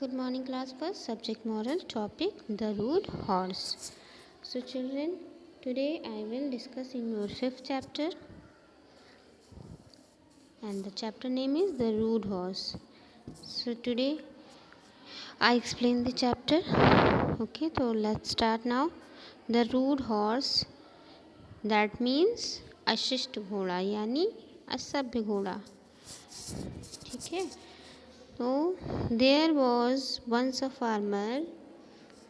Good morning, class. First subject moral topic the rude horse. So, children, today I will discuss in your fifth chapter, and the chapter name is the rude horse. So, today I explain the chapter. Okay, so let's start now. The rude horse, that means अशिष्ट घोड़ा यानी असभ्य घोड़ा. ठीक है. So there was once a farmer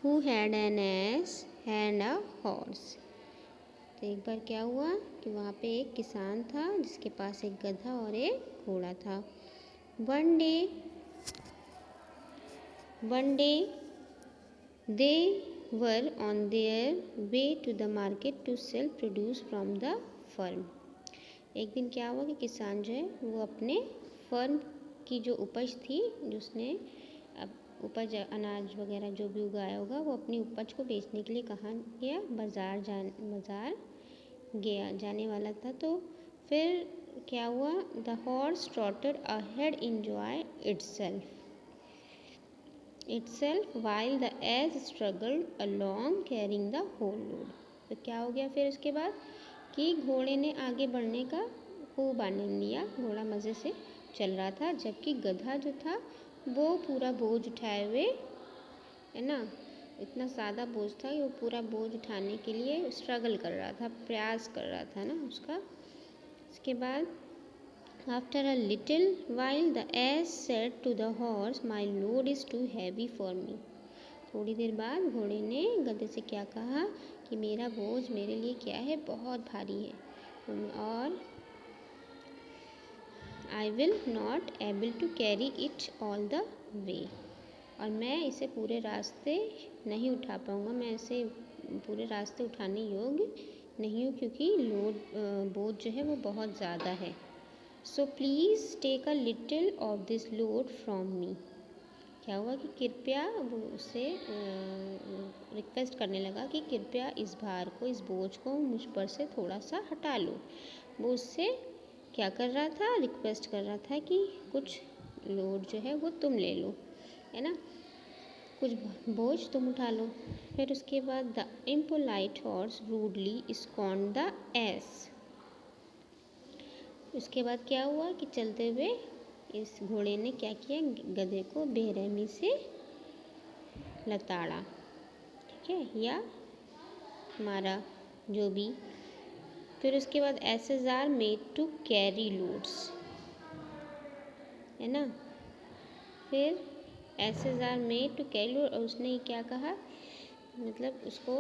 who had an ass and a horse. तो एक बार क्या हुआ कि वहाँ पे एक किसान था जिसके पास एक गधा और एक घोड़ा था. One day they were on their way to the market to sell produce from the farm. एक दिन क्या हुआ कि किसान जो है वो अपने फर्म की जो उपज थी, जो उसने उपज अनाज वगैरह जो भी उगाया होगा, वो अपनी उपज को बेचने के लिए कहाँ गया? बाज़ार गया, जाने वाला था. तो फिर क्या हुआ? The horse trotted ahead enjoy itself while the ass struggled along carrying the whole load. तो क्या हो गया फिर उसके बाद कि घोड़े ने आगे बढ़ने का खूब आनंद लिया. घोड़ा मज़े से चल रहा था, जबकि गधा जो था वो पूरा बोझ उठाए हुए, है ना, इतना सादा बोझ था कि वो पूरा बोझ उठाने के लिए स्ट्रगल कर रहा था, प्रयास कर रहा था ना उसका. इसके बाद after a little while the ass said to the horse my load is too heavy for me. थोड़ी देर बाद घोड़े ने गधे से क्या कहा कि मेरा बोझ मेरे लिए क्या है? बहुत भारी है, और I will not able to carry it all the way. और मैं इसे पूरे रास्ते नहीं उठा पाऊँगा, मैं इसे पूरे रास्ते उठाने योग्य नहीं हूँ, क्योंकि बोझ जो है वो बहुत ज़्यादा है. So please take a little of this load from me. क्या हुआ कि कृपया, वो उससे रिक्वेस्ट करने लगा कि कृपया इस भार को, इस बोझ को मुझ पर से थोड़ा सा हटा लो. वो उससे क्या कर रहा था? रिक्वेस्ट कर रहा था कि कुछ लोड जो है वो तुम ले लो, है ना, कुछ बोझ तुम उठा लो. फिर उसके बाद the impolite horse rudely scorned the ass. उसके बाद क्या हुआ कि चलते हुए इस घोड़े ने क्या किया? गधे को बेरहमी से लताड़ा, ठीक है, या मारा, जो भी. फिर उसके बाद asses are made to carry loads, है ना. फिर asses are made to carry load, और उसने क्या कहा, मतलब उसको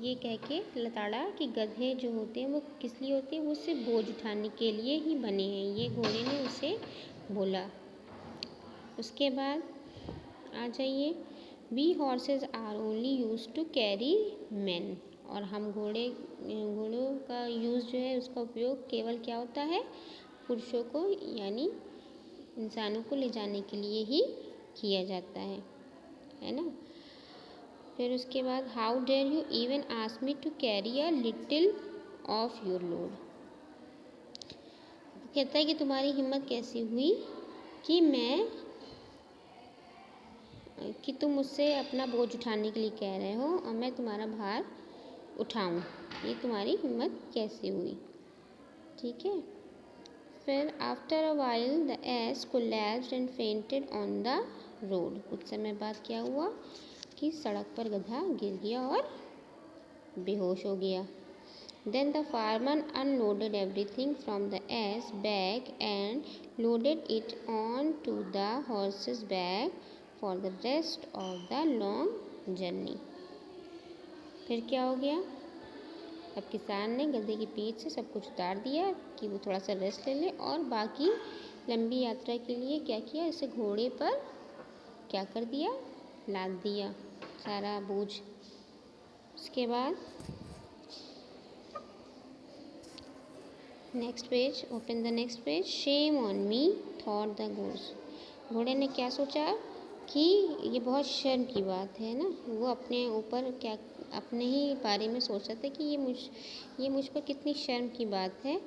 ये कह के लताड़ा कि गधे जो होते हैं वो किस लिए होते हैं? वो सिर्फ बोझ उठाने के लिए ही बने हैं, ये घोड़े ने उसे बोला. उसके बाद आ जाइए. We horses are only use to carry man. और हम घोड़ों का यूज़ जो है, उसका उपयोग केवल क्या होता है? पुरुषों को यानी इंसानों को ले जाने के लिए ही किया जाता है ना. फिर उसके बाद how dare you even ask me to carry a little of your load. कहता है कि तुम्हारी हिम्मत कैसी हुई कि तुम मुझसे अपना बोझ उठाने के लिए कह रहे हो और मैं तुम्हारा भार उठाऊं. ये तुम्हारी हिम्मत कैसे हुई? ठीक है. फिर after a while the S collapsed and fainted on the road. कुछ समय बाद क्या हुआ कि सड़क पर गधा गिर गया और बेहोश हो गया. Then the farmer unloaded everything from the ass bag and loaded it on to the horse's bag for the rest of the long journey. फिर क्या हो गया? अब किसान ने गधे की पीठ से सब कुछ उतार दिया कि वो थोड़ा सा रेस्ट ले ले, और बाकी लंबी यात्रा के लिए क्या किया? इसे घोड़े पर क्या कर दिया? लाद दिया सारा बोझ. उसके बाद next page, open the next page. Shame on me thought the horse. घोड़े ने क्या सोचा कि ये बहुत शर्म की बात है ना. वो अपने ऊपर क्या, अपने ही बारे में सोच रहा था कि ये मुझ पर कितनी शर्म की बात है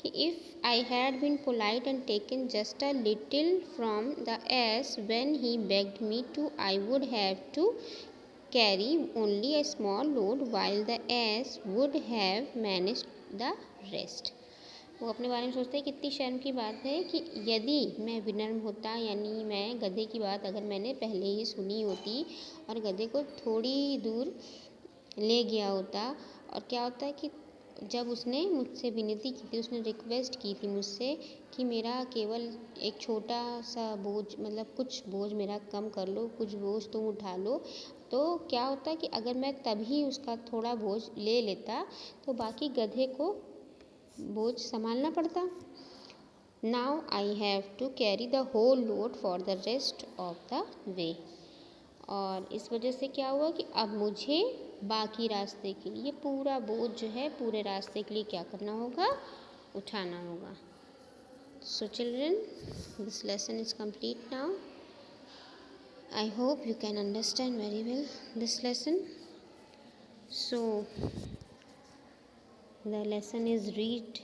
if I had been polite and taken just a little from the ass when he begged me to, I would have to carry only a small load while the ass would have managed the rest. वो अपने बारे में सोचते हैं कितनी शर्म की बात है कि यदि मैं विनम्र होता, यानी मैं गधे की बात अगर मैंने पहले ही सुनी होती और गधे को थोड़ी दूर ले गया होता, और क्या होता है कि जब उसने मुझसे विनती की थी, उसने रिक्वेस्ट की थी मुझसे कि मेरा केवल एक छोटा सा बोझ, मतलब कुछ बोझ मेरा कम कर लो, कुछ बोझ तुम उठा लो, तो क्या होता कि अगर मैं तभी उसका थोड़ा बोझ ले लेता तो बाकी गधे को बोझ संभालना पड़ता. Now I have to carry the whole load for the rest of the way. और इस वजह से क्या हुआ कि अब मुझे बाकी रास्ते के लिए पूरा बोझ जो है पूरे रास्ते के लिए क्या करना होगा, उठाना होगा. So children, this lesson is complete now. I hope you can understand very well this lesson. So the lesson is read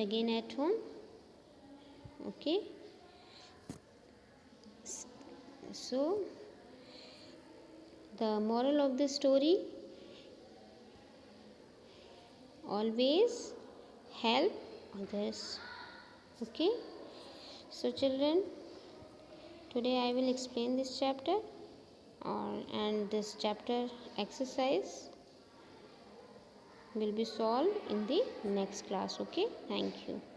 again at home. Okay. So the moral of the story: always help others. Okay. So children, today I will explain this chapter, and this chapter exercise will be solved in the next class. Okay, thank you.